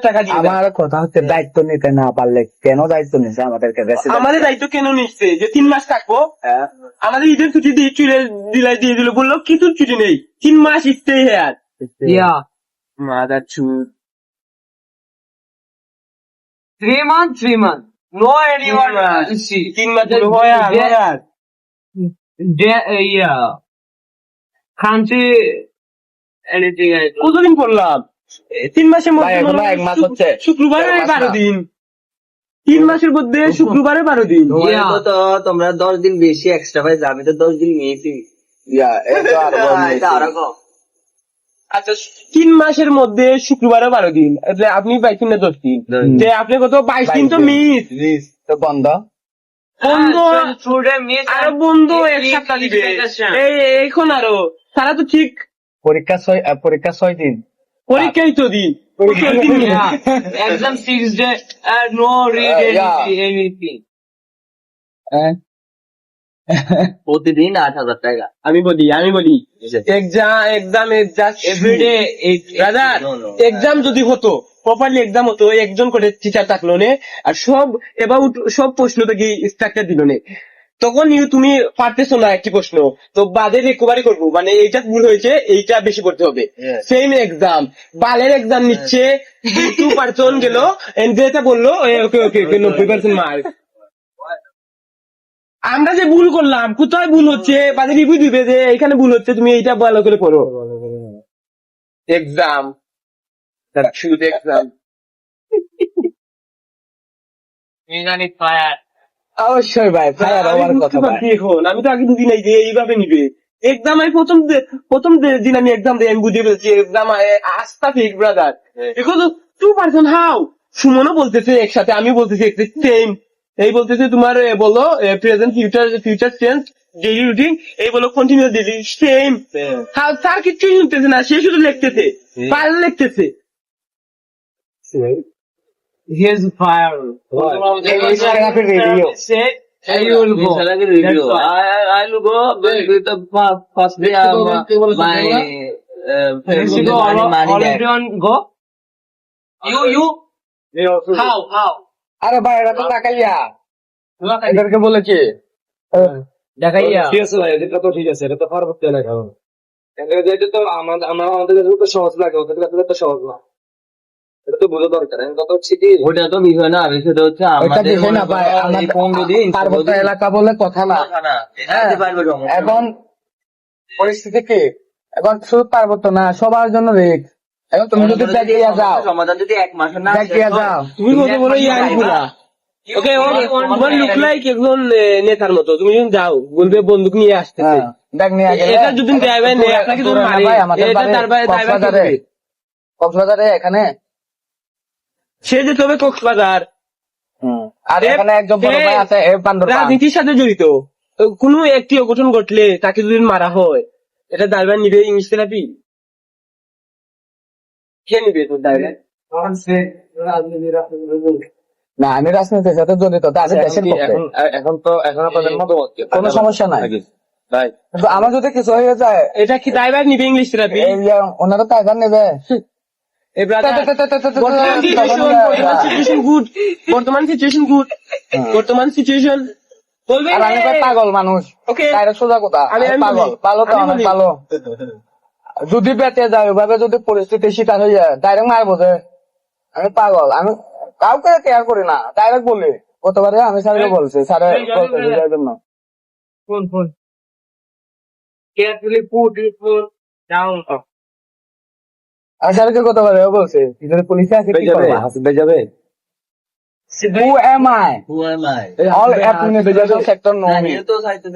টাকা দিয়ে দেন। আমার কথা হচ্ছে দায়িত্ব নিতে না পারলে কেন দায়িত্ব নিছে আমাদেরকে? আমাদের দায়িত্ব কেন নিচ্ছে যে 3 মাস থাকবো? আমাদের ঈদের ছুটি দিয়ে দিয়ে দিল, বললো কিছু ছুটি নেই, 3 মাস স্টে হেয়ার। Yeah. মাদার ছুট 3 months, 3 months. No anyone. See, 3 মাস হলো হয় আর হয় আর। yeah. Can't say anything else. কতদিন পড়লাম? 3 মাসের ভাই, মধ্যে এখনো 1 মাস হচ্ছে। শুক্রবারে 1 মাস 12 না। দিন। 3 মাসের মধ্যে শুক্রবারে 12 দিন। Yeah. তো তোমরা 10 দিন বেশি এক্সট্রা পাইছো, আমি তো 10 দিন নিয়েছি। এটা আরো এটা আরো কম। আচ্ছা, 3 মাসের মধ্যে শুক্রবারে 12 দিন, એટલે আপনি পাইছেন না 10 দিন, যে আপনি কত 22 দিন তো মিস তো বন্ধ। বন্ধ। Student miss. আরো বন্ধ এক সপ্তাহ দিবে এখন আরো সারা তো ঠিক পরীক্ষা 6 দিন। পরীক্ষাই তো দিন। Yeah. Exam 6 day and no read Yeah. anything. প্রতিদিন 8,000 টাকা। আমি বলি exam Every day, brother, No, no. Exam যদি হতো প্রপারলি, এক্সাম হতো, একজন করে টিচার থাকলো নে, আর সব এবাউট সব প্রশ্ন থেকে স্ট্রাকচার দিল নে, তখন তুমি পারতেছো না একটি প্রশ্ন, তো বাদে রিকভারি করবো, মানে এইটা ভুল হয়েছে, এইটা বেশি করতে হবে। Yes. সেম এক্সাম, বালের এক্সাম নিচ্ছে, 2% গেল, এনজয়টা বললো ওকে 90% মার্ক। আমরা যে ভুল করলাম, কোথায় ভুল হচ্ছে, বাদে রিভিউ দিবে যে এখানে ভুল হচ্ছে, তুমি এইটা ভালো করে পড়ো। এক্সাম শুধু এক্সাম। Organic fire. অবশ্যই ভাই, ফায়ার আমি হওয়ার বুঝতে কথা ভাই। পারছি এখন, আমি তো আগে বুঝি নাই যে এইভাবে নিবে এক্সাম। আমি প্রথম দিন আমি এক্সাম দিই, আমি বুঝে ফেলছি এক্সাম আস্থা ফেক ব্রাদার। এখন 2% হাউ সুমনও বলতেছে একসাথে, আমি বলতেছি সেম। এই বলতেছে তোমার বলো present future tense daily routine, এই বলো কন্টিনিউয়াস ডেইলি, সেম। স্যার কিচ্ছুই শুনতেছে না, সে শুধু লিখতেছে, পারলে লিখতেছে। Here's fire. Instagram review. Say, and you will go. Instagram review. That's why. I will go with the first day of my Let's go. money back. Already on go. You. How? আরে ভাই, এটা তো টাকাইয়া, এদেরকে বলেছি। দেখাইয়া। ঠিক আছে ভাই, এটা তো ঠিক আছে, এটা তো পার্বত্য এলাকা। এটা তো আমাদের কাছে তো সহজ লাগে, ওদের কাছে তো সহজ না। এটা তো বোঝা দরকার। এখন কথা হচ্ছে কি, ওটা তো বিষয় না, বিষয়টা হচ্ছে এটা আমাদের বিষয় না ভাই, এই 15 দিন পার্বত্য এলাকা বলে কথা না। কথা না, এটা হতে পারবে সমস্যা। এখন পরিস্থিতি কি, এখন শুধু পার্বত্য না, সবার জন্য রিস্ক। এখন তুমি যদি দেখিয়ে যাও, সমাধান যদি 1 মাসে না দেখিয়ে যাও, তুমি কত বড় ইয়াং পুরা। ওকে, তোমার লুক লাইক একজন নেতার মতো, তুমি যখন যাও বলবে বন্দুক নিয়ে আসতেছে, হ্যাঁ, দেখ নিয়ে গেলে এটা যদি দেয় ভাই নেই, আপনাকে তো মারে, ভাই, আমাদের এটা বাড়ি তার ভাই কক্সবাজারে এখানে। সে যেতে হবে কক্সবাজার। আর এখানে একজন বড় ভাই আছে, রাজনীতির সাথে জড়িত, কোন একটি অঘটন ঘটলে তাকে যদি মারা হয়, এটা দায়ভার নিবে ইংলিশ থেরাপি? কে নিবে তোর দায়ভার? না, আমি রাজনীতির সাথে জড়িত, তা আমি দেশের পক্ষে। এখন আপনাদের মতামত কি? কোনো সমস্যা নাই, ভাই কিন্তু আমার যদি কিছু হয়ে যায়, এটা কি দায়ভার নিবে ইংলিশ থেরাপি? এই যে ওনারা টাকা নেবে। বর্তমান সিচুয়েশন বলবে আর আমি কই পাগল মানুষ, ওকে, ডাইরেক্ট সোজা কথা, আমি আমি পাগল, বলি। ভালো তো আমি অনেক বলি। ভালো। যদি বেঁচে যায় ওইভাবে, যদি পরিস্থিতির শিকার হয়ে যায়, ডাইরেক্ট মারবো যে আমি পাগল। আমি কাউকে কেয়ার করি না, ডাইরেক্ট বলি। গতবারে আমি স্যারকে বলছি, স্যারে বলতে বুঝার জন্য। Phone. Carefully put your phone down. আমি স্যারকে গতবারে বলছি, যদি পুলিশে আসে কি করবা? যাবে Who am I? Who am I? All administration sector know me. আমিও তো চাইতে